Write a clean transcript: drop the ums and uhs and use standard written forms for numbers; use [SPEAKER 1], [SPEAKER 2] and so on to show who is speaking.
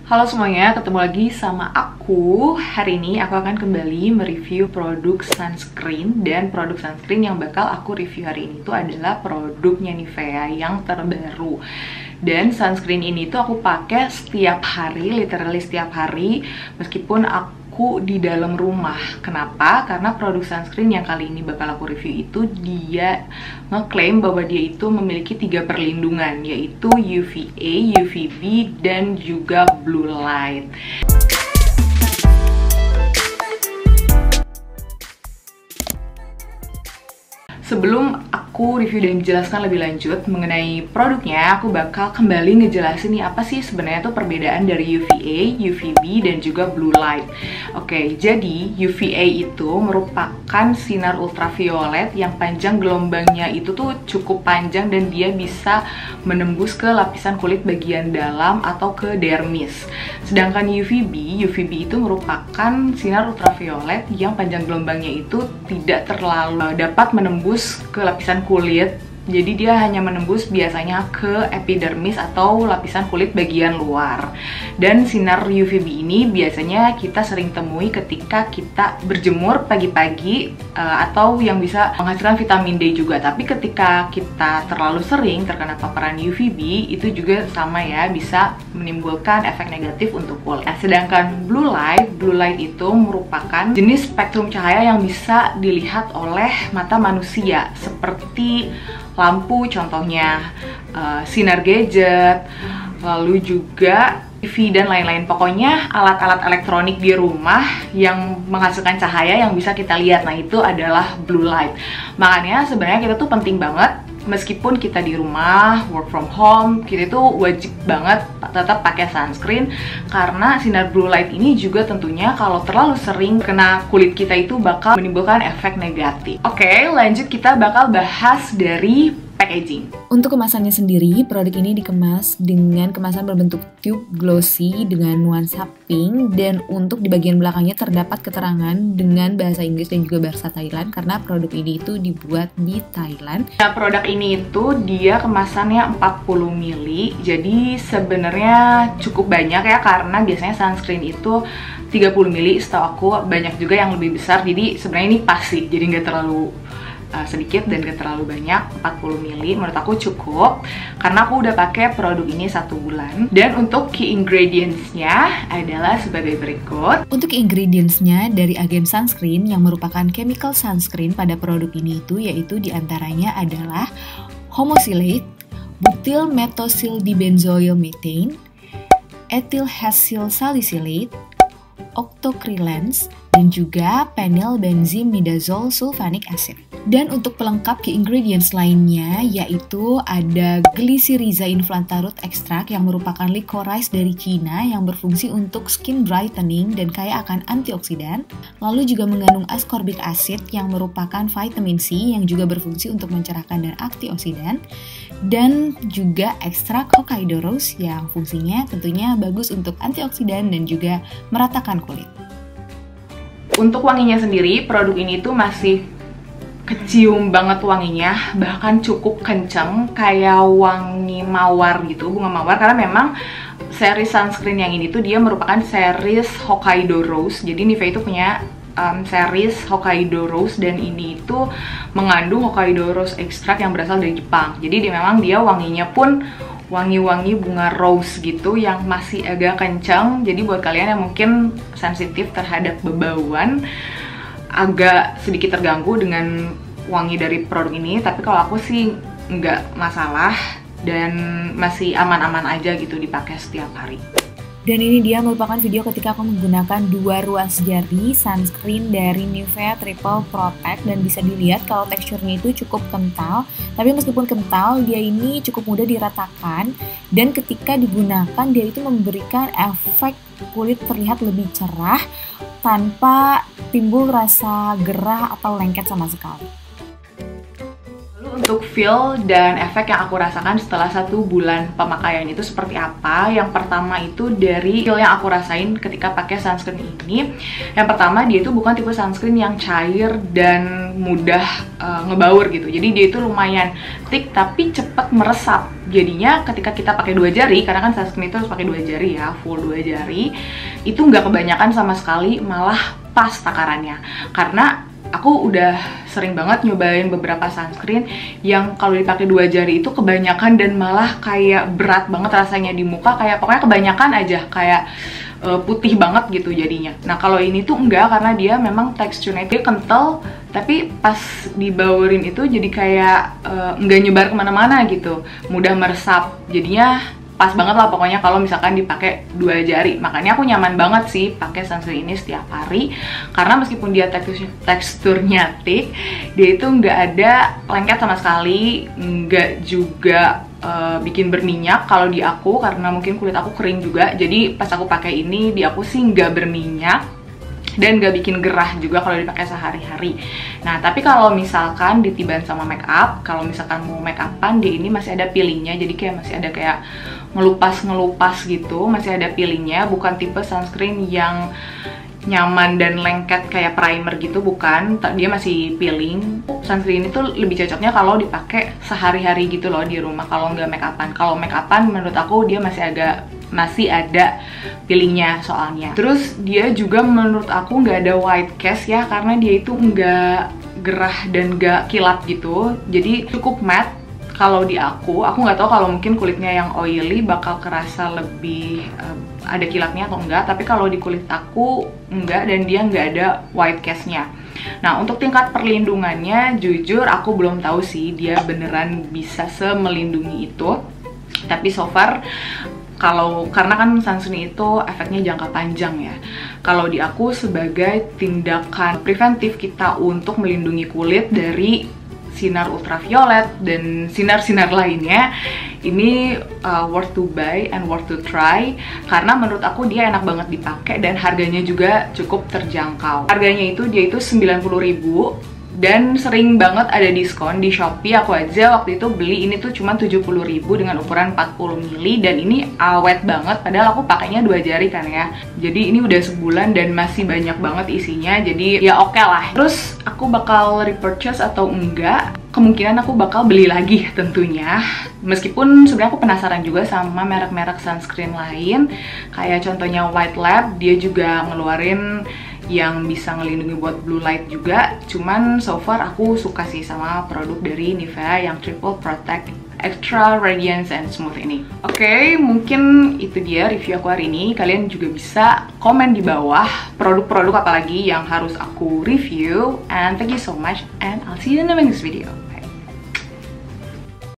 [SPEAKER 1] Halo semuanya, ketemu lagi sama aku. Hari ini aku akan kembali mereview produk sunscreen. Dan produk sunscreen yang bakal aku review hari ini itu adalah produknya Nivea yang terbaru. Dan sunscreen ini tuh aku pakai setiap hari, literally setiap hari, meskipun aku di dalam rumah. Kenapa? Karena produk sunscreen yang kali ini bakal aku review itu dia ngeklaim bahwa dia itu memiliki 3 perlindungan, yaitu UVA, UVB, dan juga blue light. Sebelum aku review dan menjelaskan lebih lanjut mengenai produknya, aku bakal kembali ngejelasin nih apa sih sebenarnya tuh perbedaan dari UVA, UVB, dan juga blue light. Oke, jadi UVA itu merupakan sinar ultraviolet yang panjang gelombangnya itu tuh cukup panjang dan dia bisa menembus ke lapisan kulit bagian dalam atau ke dermis. Sedangkan UVB itu merupakan sinar ultraviolet yang panjang gelombangnya itu tidak terlalu dapat menembus ke lapisan kulit. Jadi dia hanya menembus biasanya ke epidermis atau lapisan kulit bagian luar. Dan sinar UVB ini biasanya kita sering temui ketika kita berjemur pagi-pagi atau yang bisa menghasilkan vitamin D juga. Tapi ketika kita terlalu sering terkena paparan UVB, itu juga sama ya, bisa menimbulkan efek negatif untuk kulit. Nah, sedangkan blue light itu merupakan jenis spektrum cahaya yang bisa dilihat oleh mata manusia, seperti lampu contohnya, sinar gadget, lalu juga TV dan lain-lain. Pokoknya alat-alat elektronik di rumah yang menghasilkan cahaya yang bisa kita lihat. Nah, itu adalah blue light. Makanya sebenarnya kita tuh penting banget, meskipun kita di rumah, work from home, kita itu wajib banget tetap pakai sunscreen. Karena sinar blue light ini juga tentunya kalau terlalu sering kena kulit kita itu bakal menimbulkan efek negatif. Oke, lanjut, kita bakal bahas dari packaging.
[SPEAKER 2] Untuk kemasannya sendiri, produk ini dikemas dengan kemasan berbentuk tube glossy dengan nuansa pink, dan untuk di bagian belakangnya terdapat keterangan dengan bahasa Inggris dan juga bahasa Thailand karena produk ini itu dibuat di Thailand.
[SPEAKER 1] Nah, produk ini itu dia kemasannya 40 ml, jadi sebenarnya cukup banyak ya, karena biasanya sunscreen itu 30 ml, setahu aku banyak juga yang lebih besar, jadi sebenarnya ini pas sih, jadi nggak terlalu sedikit dan gak terlalu banyak. 40 ml menurut aku cukup karena aku udah pakai produk ini 1 bulan. Dan untuk key ingredients-nya adalah sebagai berikut.
[SPEAKER 2] Untuk ingredients-nya dari agen sunscreen yang merupakan chemical sunscreen pada produk ini itu yaitu diantaranya adalah homosilate, butyl methoxyl dibenzoyl methane, ethyl hexyl salicylate, octocrylene, dan juga penyl benzimidazole sulfonic acid. Dan untuk pelengkap key ingredients lainnya yaitu ada glycyrrhiza inflataroot extract yang merupakan licorice dari Cina yang berfungsi untuk skin brightening dan kaya akan antioksidan. Lalu juga mengandung ascorbic acid yang merupakan vitamin C yang juga berfungsi untuk mencerahkan dan antioksidan. Dan juga ekstrak Hokkaido Rose yang fungsinya tentunya bagus untuk antioksidan dan juga meratakan kulit.
[SPEAKER 1] Untuk wanginya sendiri, produk ini tuh masih kecium banget wanginya, bahkan cukup kenceng kayak wangi mawar gitu, bunga mawar, karena memang series sunscreen yang ini tuh dia merupakan series Hokkaido Rose. Jadi Nivea itu punya series Hokkaido Rose, dan ini itu mengandung Hokkaido Rose extract yang berasal dari Jepang. Jadi dia wanginya pun wangi-wangi bunga rose gitu yang masih agak kencang. Jadi buat kalian yang mungkin sensitif terhadap bebauan, agak sedikit terganggu dengan wangi dari produk ini, tapi kalau aku sih nggak masalah dan masih aman-aman aja gitu dipakai setiap hari.
[SPEAKER 2] Dan ini dia merupakan video ketika aku menggunakan 2 ruas jari sunscreen dari Nivea Triple Protect, dan bisa dilihat kalau teksturnya itu cukup kental, tapi meskipun kental dia ini cukup mudah diratakan, dan ketika digunakan dia itu memberikan efek kulit terlihat lebih cerah tanpa timbul rasa gerah atau lengket sama sekali.
[SPEAKER 1] Untuk feel dan efek yang aku rasakan setelah 1 bulan pemakaian itu seperti apa? Yang pertama itu dari feel yang aku rasain ketika pakai sunscreen ini. Yang pertama, dia itu bukan tipe sunscreen yang cair dan mudah ngebaur gitu. Jadi dia itu lumayan thick tapi cepat meresap. Jadinya ketika kita pakai 2 jari, karena kan sunscreen itu harus pakai 2 jari ya, full 2 jari, itu nggak kebanyakan sama sekali, malah pas takarannya. Karena aku udah sering banget nyobain beberapa sunscreen yang kalau dipakai 2 jari itu kebanyakan dan malah kayak berat banget rasanya di muka, kayak pokoknya kebanyakan aja, kayak putih banget gitu jadinya. Nah kalau ini tuh enggak, karena dia memang teksturnya dia kental, tapi pas dibaurin itu jadi kayak enggak nyebar kemana-mana gitu, mudah meresap. Jadinya pas banget lah pokoknya kalau misalkan dipakai 2 jari. Makanya aku nyaman banget sih pakai sunscreen ini setiap hari, karena meskipun dia teksturnya thick, dia itu nggak ada lengket sama sekali, nggak juga bikin berminyak kalau di aku, karena mungkin kulit aku kering juga. Jadi pas aku pakai ini di aku sih nggak berminyak dan gak bikin gerah juga kalau dipakai sehari-hari. Nah, tapi kalau misalkan ditiban sama make up, kalau misalkan mau make upan, dia ini masih ada peelingnya, jadi kayak masih ada kayak ngelupas gitu, masih ada peelingnya. Bukan tipe sunscreen yang nyaman dan lengket kayak primer gitu, bukan. Dia masih peeling. Sunscreen itu lebih cocoknya kalau dipakai sehari-hari gitu loh di rumah, kalau nggak make upan. Kalau make upan menurut aku dia masih ada peelingnya soalnya. Terus dia juga menurut aku nggak ada white cast ya, karena dia itu nggak gerah dan nggak kilap gitu, jadi cukup matte. Kalau di aku nggak tahu kalau mungkin kulitnya yang oily bakal kerasa lebih ada kilapnya atau enggak, tapi kalau di kulit aku enggak, dan dia nggak ada white cast-nya. Nah, untuk tingkat perlindungannya jujur aku belum tahu sih dia beneran bisa semelindungi itu, tapi so far karena kan sunscreen itu efeknya jangka panjang ya. Kalau di aku sebagai tindakan preventif kita untuk melindungi kulit dari sinar ultraviolet dan sinar-sinar lainnya, ini worth to buy and worth to try, karena menurut aku dia enak banget dipakai dan harganya juga cukup terjangkau. Harganya itu dia itu 90.000 dan sering banget ada diskon di Shopee. Aku aja waktu itu beli ini tuh cuma 70.000 dengan ukuran 40 ml, dan ini awet banget, padahal aku pakainya 2 jari kan ya. Jadi ini udah sebulan dan masih banyak banget isinya, jadi ya oke lah. Terus aku bakal repurchase atau enggak? Kemungkinan aku bakal beli lagi tentunya. Meskipun sebenarnya aku penasaran juga sama merek-merek sunscreen lain, kayak contohnya White Lab, dia juga ngeluarin yang bisa ngelindungi buat blue light juga. Cuman so far aku suka sih sama produk dari Nivea yang Triple Protect Extra Radiance and Smooth ini. Oke, mungkin itu dia review aku hari ini. Kalian juga bisa komen di bawah produk-produk apa lagi yang harus aku review. And thank you so much, and I'll see you in the next video.